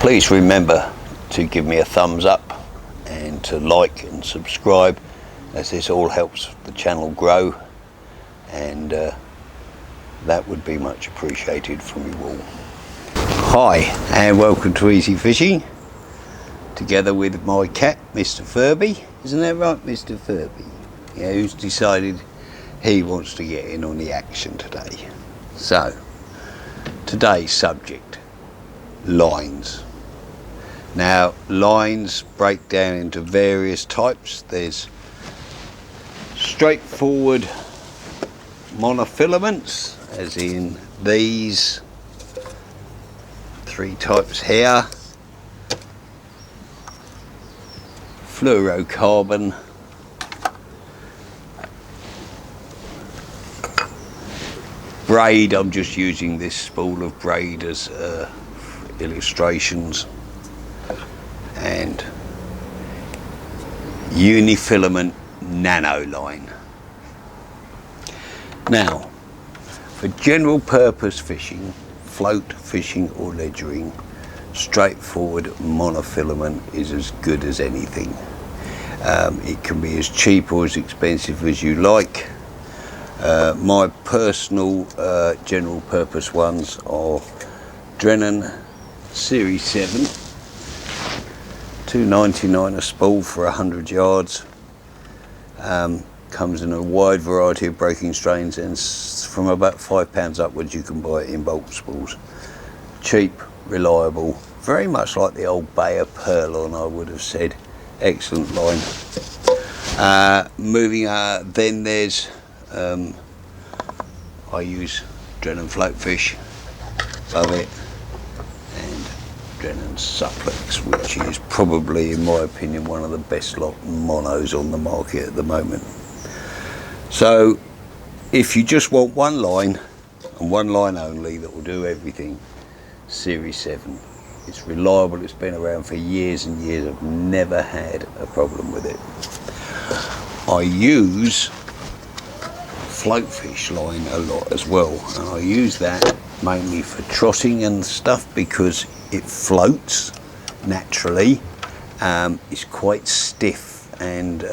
Please remember to give me a thumbs up and to like and subscribe, as this all helps the channel grow, and that would be much appreciated from you all. Hi and welcome to Easy Fishing, together with my cat Mr. Furby. Isn't that right, Mr. Furby? Yeah, who's decided he wants to get in on the action today. So today's subject, lines. Now, lines break down into various types. There's straightforward monofilaments, as in these three types here: fluorocarbon, braid. I'm just using this spool of braid as illustrations, and Unifilament Nanoline. Now, for general purpose fishing, float fishing or ledgering, straightforward monofilament is as good as anything. It can be as cheap or as expensive as you like. My personal general purpose ones are Nylon Series 7, $2.99 a spool for 100 yards. Comes in a wide variety of breaking strains, and from about £5 upwards you can buy it in bulk spools. Cheap, reliable, very much like the old Bayer Purlon, I would have said. Excellent line. Then there's I use Nylon Floatfish, love it, and Nylon Supplex, which is probably, in my opinion, one of the best lot monos on the market at the moment. So if you just want one line and one line only that will do everything, Series 7. It's reliable, it's been around for years and years. I've never had a problem with it. I use floatfish line a lot as well, and I use that mainly for trotting and stuff because it floats naturally. It's quite stiff and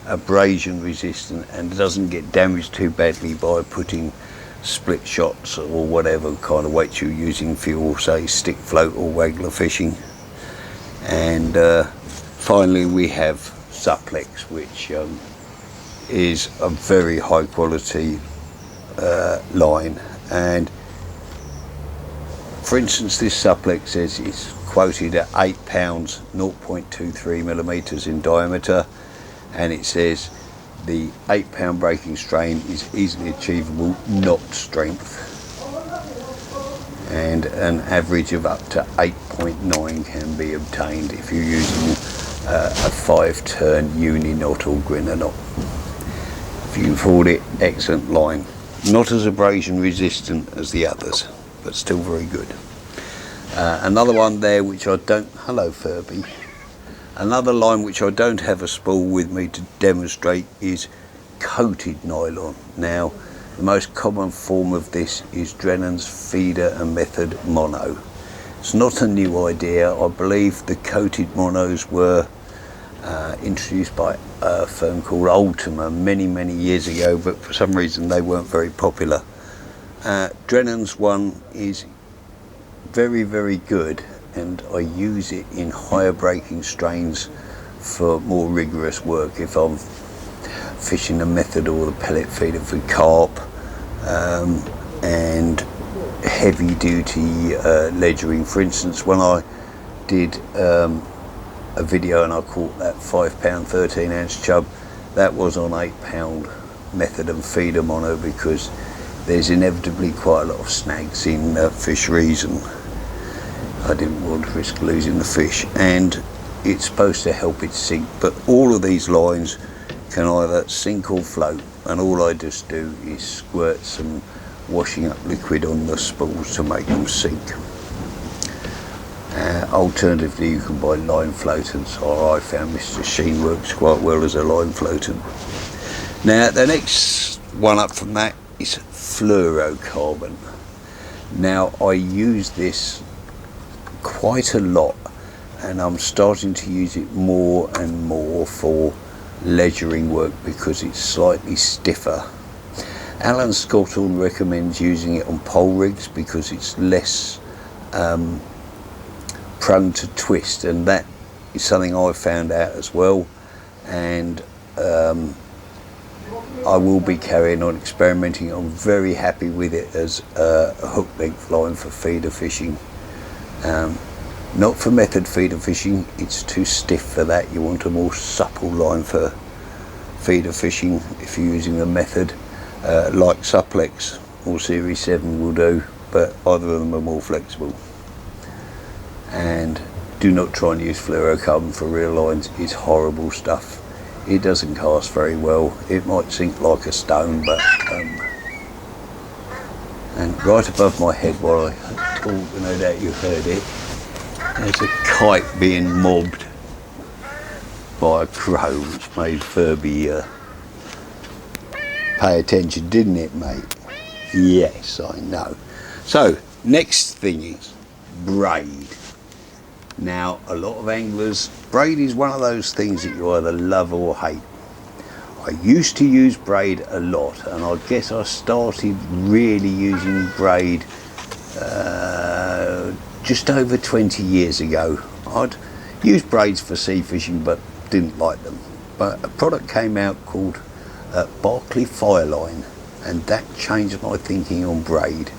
abrasion resistant, and doesn't get damaged too badly by putting split shots or whatever kind of weights you're using for your, say, stick float or waggler fishing. And finally we have Supplex, which is a very high quality line. And for instance, this Supplex is quoted at £8, 0.23 millimeters in diameter, and it says the £8 breaking strain is easily achievable knot strength, and an average of up to 8.9 can be obtained if you're using a 5-turn uni knot or grinner knot. If you can afford it, excellent line. Not as abrasion resistant as the others, but still very good. Another one there which I don't, hello Furby. Another line which I don't have a spool with me to demonstrate is coated nylon. Now, the most common form of this is Drennan's feeder and method mono. It's not a new idea. I believe the coated monos were introduced by a firm called Ultima many years ago, but for some reason they weren't very popular. Drennan's one is very good, and I use it in higher breaking strains for more rigorous work. If I'm fishing the method or the pellet feeder for carp, and heavy duty ledgering. For instance, when I did a video and I caught that £5 13-ounce chub, that was on £8 method and feeder mono, because there's inevitably quite a lot of snags in fisheries, and I didn't want to risk losing the fish, and it's supposed to help it sink. But all of these lines can either sink or float, and all I just do is squirt some washing up liquid on the spools to make them sink. Alternatively, you can buy line floatants, or I found Mr. Sheen works quite well as a line floatant. Now, the next one up from that is fluorocarbon. Now, I use this quite a lot, and I'm starting to use it more and more for ledgering work because it's slightly stiffer. Alan Scotton recommends using it on pole rigs because it's less prone to twist, and that is something I've found out as well, and I will be carrying on experimenting. I'm very happy with it as a hook length line for feeder fishing. Not for method feeder fishing, it's too stiff for that. You want a more supple line for feeder fishing if you're using the method, like Supplex or Series 7 will do, but either of them are more flexible. And do not try and use fluorocarbon for reel lines. It's horrible stuff. It doesn't cast very well. It might sink like a stone, but and right above my head while I talk, no doubt you heard it, there's a kite being mobbed by a crow, which made Furby pay attention, didn't it, mate? Yes, I know. So next thing is braid. Now, a lot of anglers, braid is one of those things that you either love or hate. I used to use braid a lot, and I guess I started really using braid just over 20 years ago. I'd used braids for sea fishing but didn't like them. But a product came out called Barclay Fireline, and that changed my thinking on braid.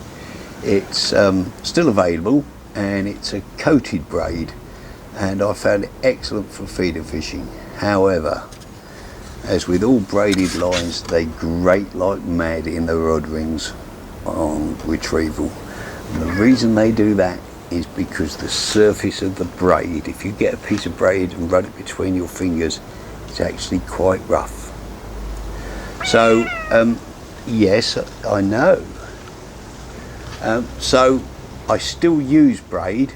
It's still available, and it's a coated braid, and I found it excellent for feeder fishing. However, as with all braided lines, they grate like mad in the rod rings on retrieval. And the reason they do that is because the surface of the braid, if you get a piece of braid and run it between your fingers, it's actually quite rough. So yes, I know. So I still use braid.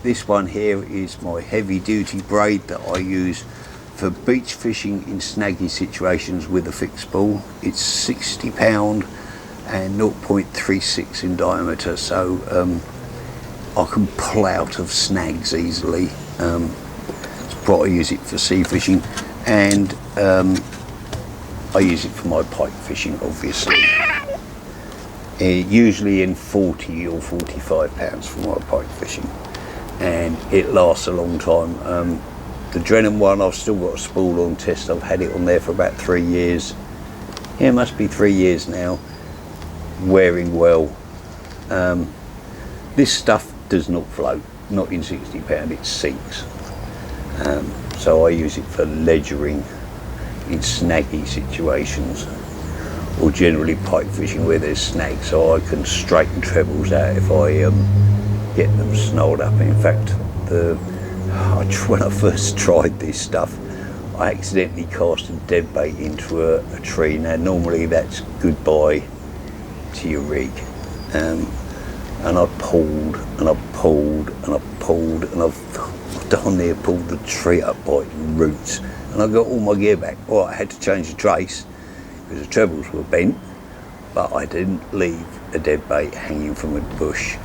This one here is my heavy duty braid that I use for beach fishing in snaggy situations with a fixed spool. It's 60 pound and 0.36 in diameter, so I can pull out of snags easily. But I use it for sea fishing, and I use it for my pike fishing, obviously. Usually in 40 or 45 pounds for my pike fishing, and it lasts a long time. The Drennan one, I've still got a spool on test. I've had it on there for about 3 years. Yeah, it must be 3 years now. Wearing well. This stuff does not float, not in 60 pound, it sinks. So I use it for ledgering in snaggy situations, or generally pike fishing where there's snags, so I can straighten trebles out if I get them snarled up. In fact, when I first tried this stuff, I accidentally cast a dead bait into a tree. Now normally that's goodbye to your rig, and I pulled and I pulled and I pulled, and I've down there pulled the tree up by its roots, and I got all my gear back. Well, I had to change the trace because the trebles were bent, but I didn't leave a dead bait hanging from a bush.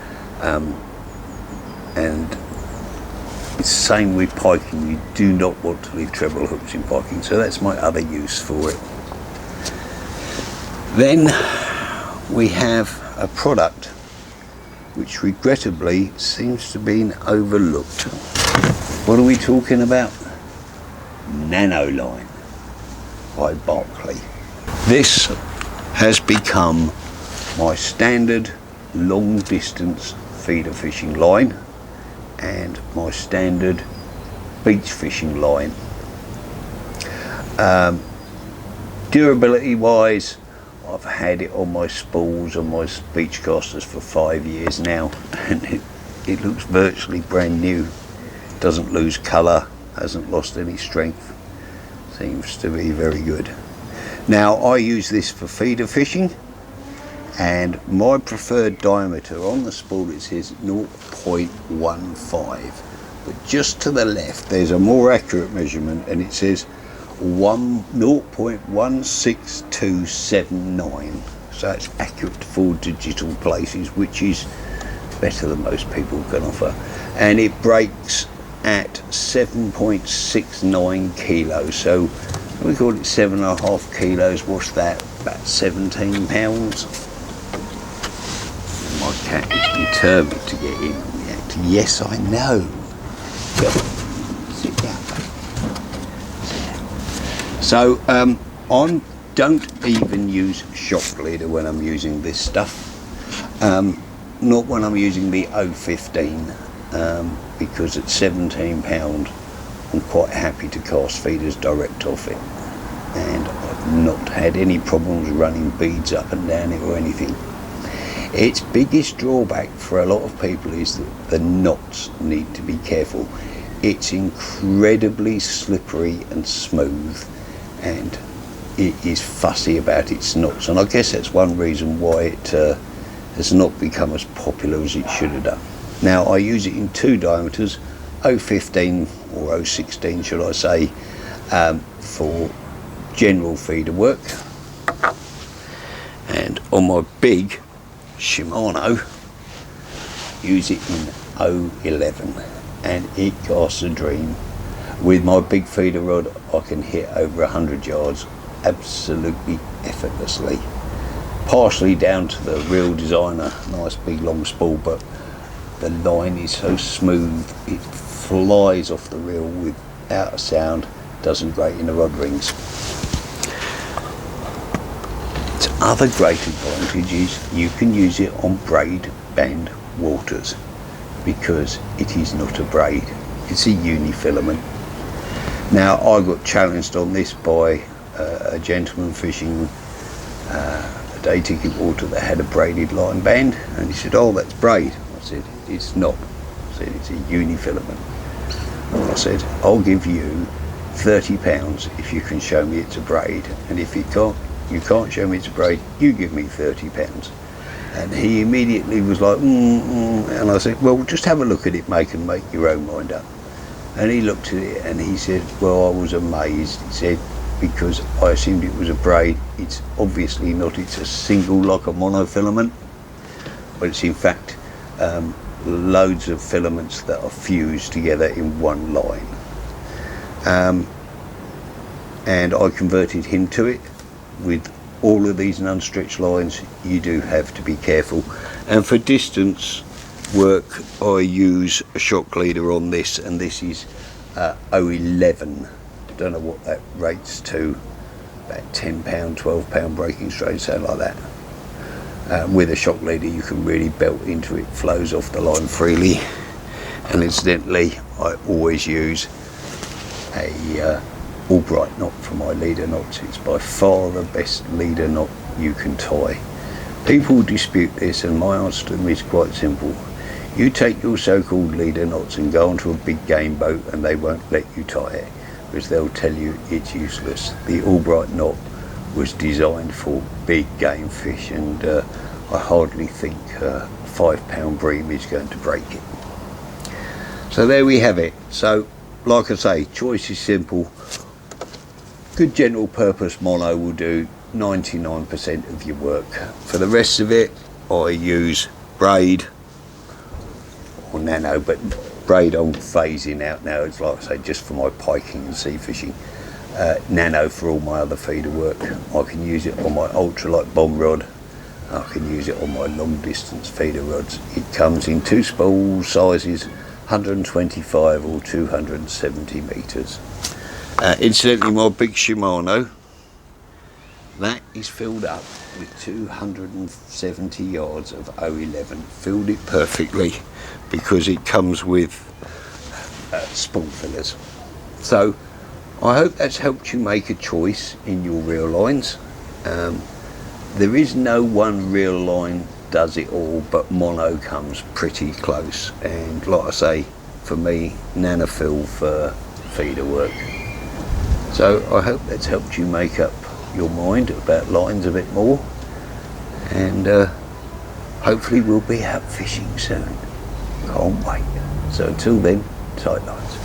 And it's the same with piking. You do not want to leave treble hooks in piking, so that's my other use for it. Then we have a product which regrettably seems to have been overlooked. What are we talking about? Nanoline by Barclay. This has become my standard long distance feeder fishing line and my standard beach fishing line. Durability wise, I've had it on my spools and my beach casters for 5 years now, and it looks virtually brand new. Doesn't lose colour, hasn't lost any strength, seems to be very good. Now I use this for feeder fishing, and my preferred diameter on the spool, it says 0.15, but just to the left there's a more accurate measurement and it says 0.16279, so it's accurate for digital places, which is better than most people can offer, and it breaks at 7.69 kilos. So we call it 7.5 kilos. What's that? About 17 pounds. My cat is determined to get in on the act. Yes, I know. Go on. Sit down, baby. Sit down. So I don't even use shock leader when I'm using this stuff. Not when I'm using the 015, because at 17 pound I'm quite happy to cast feeders direct off it, and I've not had any problems running beads up and down it or anything. Its biggest drawback for a lot of people is that the knots need to be careful. It's incredibly slippery and smooth, and it is fussy about its knots, and I guess that's one reason why it has not become as popular as it should have done. Now I use it in two diameters, 015 or 016 should I say, for general feeder work, and on my big Shimano use it in 011, and it casts a dream. With my big feeder rod I can hit over 100 yards absolutely effortlessly, partially down to the reel designer, nice big long spool, but the line is so smooth it flies off the reel without a sound, doesn't grate in the rod rings. Its other great advantage is you can use it on braid band waters, because it is not a braid, it's a unifilament. Now I got challenged on this by a gentleman fishing a day ticket water that had a braided line band, and he said, "Oh, that's braid." I said, "It's not." I said, "It's a unifilament." And I said, "I'll give you £30 if you can show me it's a braid, and if you can't show me it's a braid, you give me £30. And he immediately was like, and I said, "Well, just have a look at it, mate, and make your own mind up." And he looked at it and he said, "Well, I was amazed." He said, "Because I assumed it was a braid. It's obviously not. It's a single lock of monofilament, but it's in fact loads of filaments that are fused together in one line." And I converted him to it. With all of these non-stretch lines, you do have to be careful. And for distance work, I use a shock leader on this, and this is 011. Don't know what that rates to, about £10, £12 breaking straight, something like that. With a shock leader you can really belt into it, flows off the line freely. And incidentally, I always use a Albright knot for my leader knots. It's by far the best leader knot you can tie. People dispute this, and my answer to them is quite simple. You take your so-called leader knots and go onto a big game boat and they won't let you tie it, because they'll tell you it's useless. The Albright knot was designed for big game fish, and I hardly think a £5 bream is going to break it. So there we have it. So like I say, choice is simple. Good general purpose mono will do 99% of your work. For the rest of it, I use braid or nano, but braid I'm phasing out now. It's like I say, just for my piking and sea fishing. Nano for all my other feeder work. I can use it on my ultralight bomb rod. I can use it on my long distance feeder rods. It comes in two spool sizes, 125 or 270 metres. Incidentally, my big Shimano, that is filled up with 270 yards of 011. Filled it perfectly because it comes with spool fillers. So I hope that's helped you make a choice in your reel lines. There is no one reel line does it all, but mono comes pretty close, and like I say, for me, Nanofill for feeder work. So I hope that's helped you make up your mind about lines a bit more, and hopefully we'll be out fishing soon. Can't wait. So until then, tight lines.